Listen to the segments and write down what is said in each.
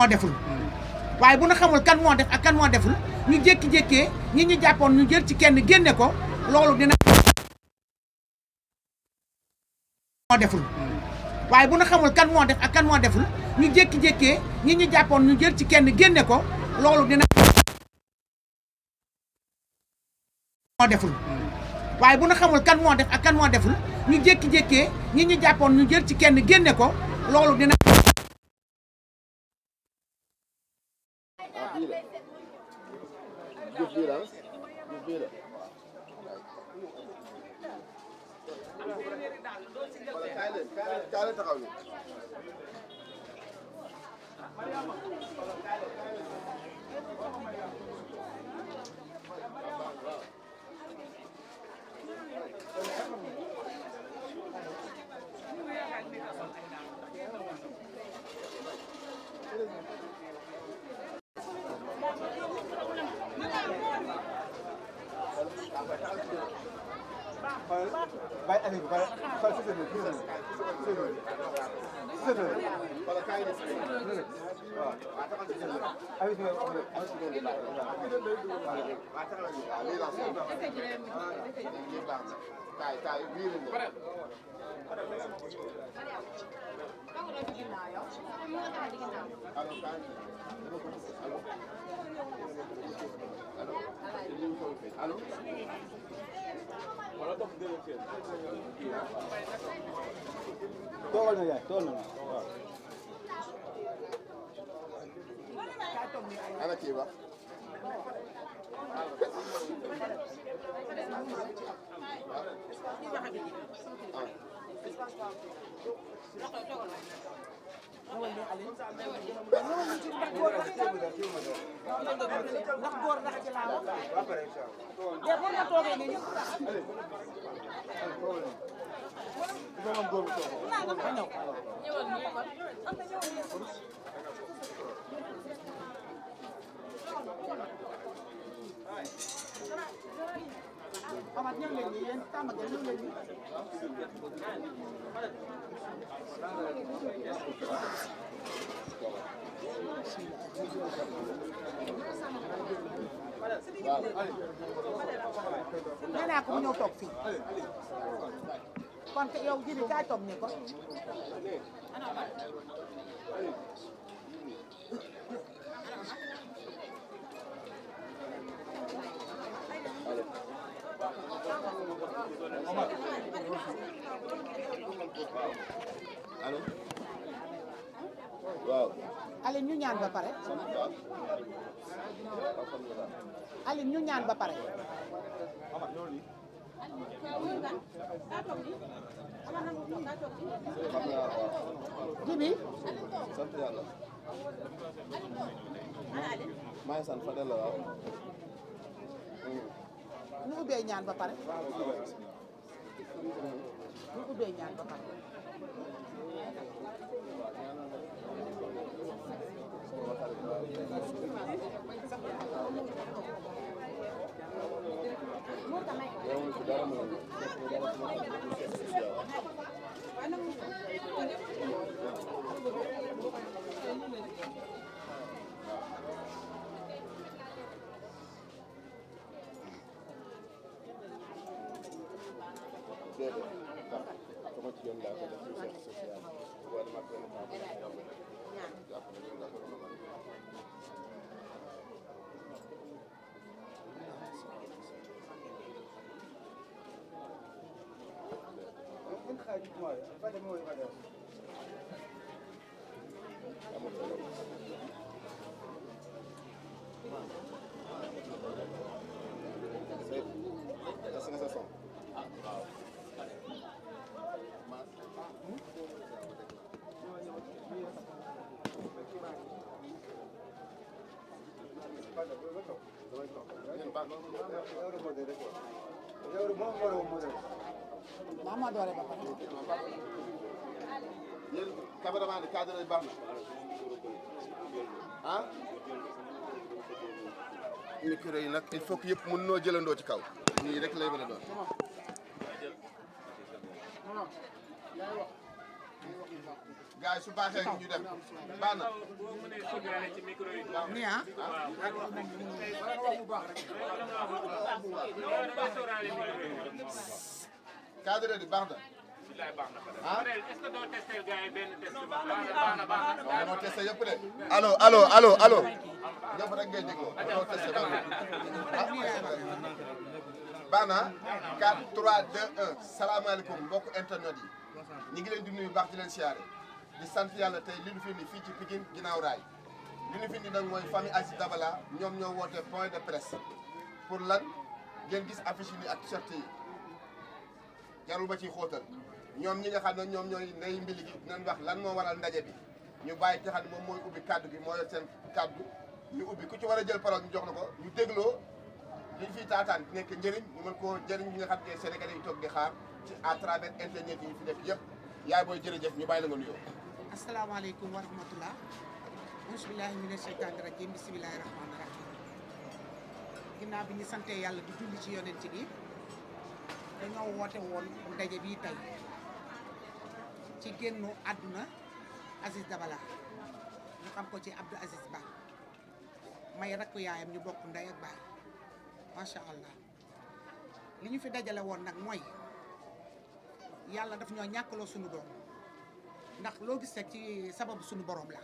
moo deful waaye bu ñu xamul kan moo def ak kan moo deful ñu jékki-jékkee ñi ñu jàppoon ñu jël ci kenn génne ko loolu dina moo deful waaye bu ñu xamul kan moo def ak kan moo deful ñu jékki-jékkee ñi ñu jàppoon ñu jël ci kenn génne ko loolu dina moo deful waaye bu ñu xamul kan moo def ak kan moo deful ñu jékki-jékkee ñi ñu jàppoon ñu jël ci kenn génne ko loolu dina Baik, ini bukan kalau sisi ni, sisi. Habis ni, toogal na yaay toogal na waaw. ana kii ba ndax góor ndax ci laa wax de bu nga toogee nii ñëpp Amat ñëw leen nii yéen tàmbali ñëw leen nii nee naa ko mu ñëw toog fii kon yow Jibi kaay toog ni ko allo waaw Aline ñu ñaan ba pare Aline ñu ñaan ba pare Jibi sant yàlla maa ngi sant Fadel la waaw ñu ubbee ñaan ba pare ñu ubbee ñaan ba pare sama jigéen laa ko def ci social wala ma benn temps maa doore ba pare yéen cameraman cadre yi baax na ah micro yi nag il faut que yëpp mën noo jëlandoo ci kaw nii rek lay mën a doon gars yi su baaxee ñu dem baax na. nii ah. cadre di baax na. ah. waaw noo testé yëpp de. allo. ñëpp rek ngay dégloo noo testé ba baax na 4 3 2 1 salaamaaleykum mbokk internet yi ñu ngi leen di nuyu baax di leen siyaare di sant yàlla tey li ñu fi indi fii ci Pikine ginnaaw raay li ñu fi indi nag mooy famille Aziz Dabala ñoom ñoo woote point de presse pour lan ngeen gis affiche yi ak t-shirt yi jarul ba ciy xóotal ñoom ñi nga xam ne ñoom ñooy ndey mbili gi dinañ wax lan moo waral ndaje bi ñu bàyyi nga xam ne moom mooy ubbi kaddu gi moo yor seen kaddu ñu ubbi ku ci war a jël parole ñu jox na ko ñu dégloo liñ fiy taataan nekk njëriñ ñu mën koo jëriñ ñi nga xam ne Sénégalais yi toog di xaar ci à travers internet yi fi def yëpp yaay booy jërëjëf ñu bàyyi la nga nuyoo. asalaamaaleykum wa rahmatullah bismillahi mina sheytaani rajim bismillahi rahmaani rahim ginnaaw bi ñu santee yàlla di julli ci yonent bi dañoo woote woon ndaje bii tey ci génnu àdduna Aziz Dabala ñu xam ko ci Abdou Aziz Ba may rakku yaayam ñu bokk ndey ak baay macha allah li ñu fi dajale woon nag mooy yàlla daf ñoo ñàkkaloo suñu doom ndax loo gis rek ci sababu suñu borom la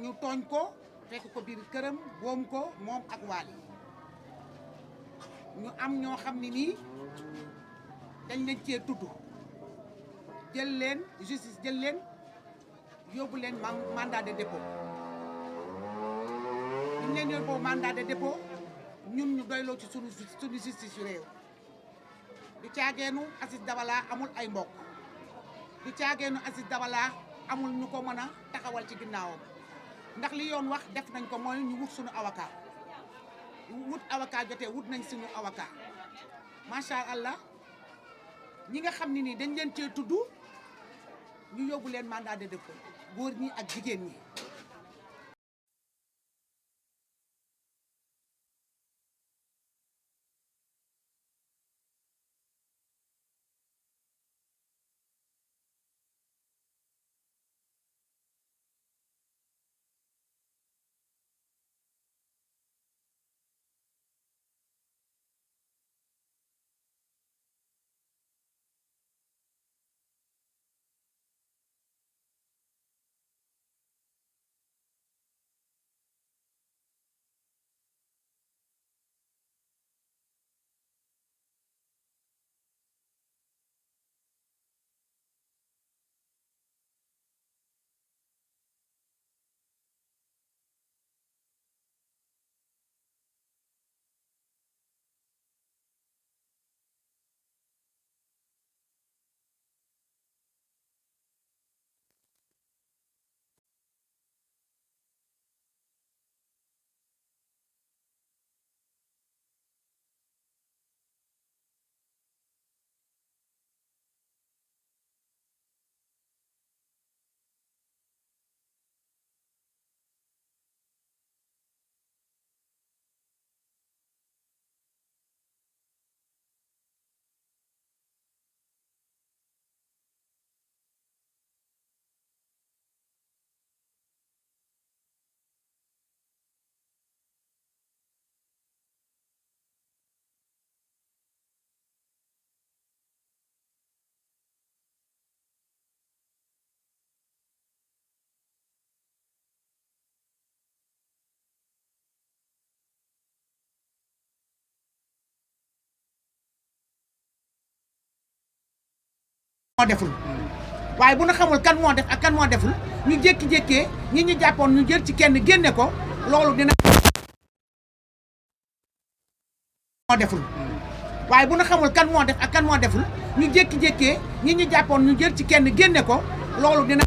ñu tooñ ko fekk ko biir këram boom ko moom ak waali ñu am ñoo xam ne nii dañ leen cee tudd jël leen justice jël leen yóbbu leen mandat de dépôt ñu leen yóbbu mandat de dépôt ñun ñu doyloo ci suñu justice yu réew du caageenu Aziz Dabala amul ay mbokk du caageenu Aziz Dabala amul ñu ko mën a taxawal ci ginnaawam ndax li yoon wax def nañ ko mooy ñu wut suñu avocat wut avocat jotee wut nañ suñu avocat macha allah ñi nga xam ne nii dañ leen cee tudd ñu yóbbu leen mandat de dépôt góor ñi ak jigéen ñi. moo deful waaye bu ñu xamul kan moo def ak kan moo deful ñu jékki-jékkee ñi ñu jàppoon ñu jël ci kenn génne ko loolu dina moo deful waaye bu ñu xamul kan moo def ak kan moo deful ñu jékki-jékkee ñi ñu jàppoon ñu jël ci kenn génne ko loolu dina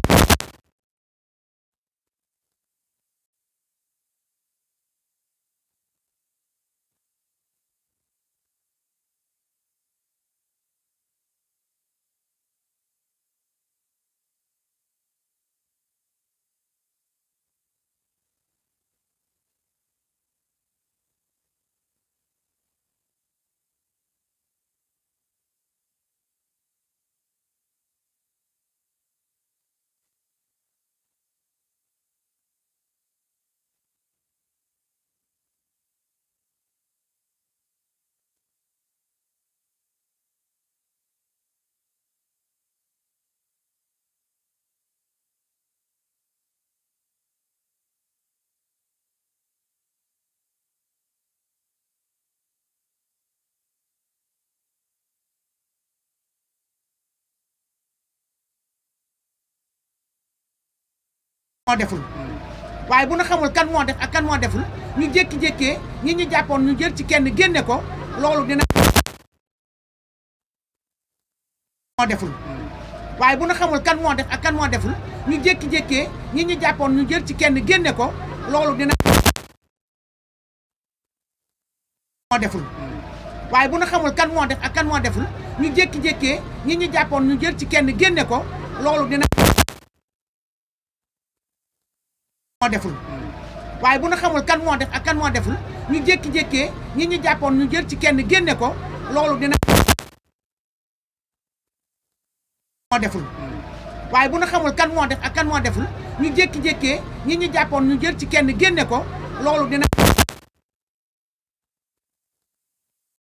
moo deful waaye bu ñu xamul kan moo def ak kan moo deful ñu jékki-jékkee ñi ñu jàppoon ñu jël ci kenn génne ko loolu dina moo deful waaye bu ñu xamul kan moo def ak kan moo deful ñu jékki-jékkee ñi ñu jàppoon ñu jël ci kenn génne ko loolu dina moo deful waaye bu ñu xamul kan moo def ak kan moo deful ñu jékki-jékkee ñi ñu jàppoon ñu jël ci kenn génne ko loolu dina moo deful waaye bu ñu xamul kan moo def ak kan moo deful ñu jékki-jékkee ñi ñu jàppoon ñu jël ci kenn génne ko loolu dina moo deful waaye bu ñu xamul kan moo def ak kan moo deful ñu jékki-jékkee ñi ñu jàppoon ñu jël ci kenn génne ko loolu dina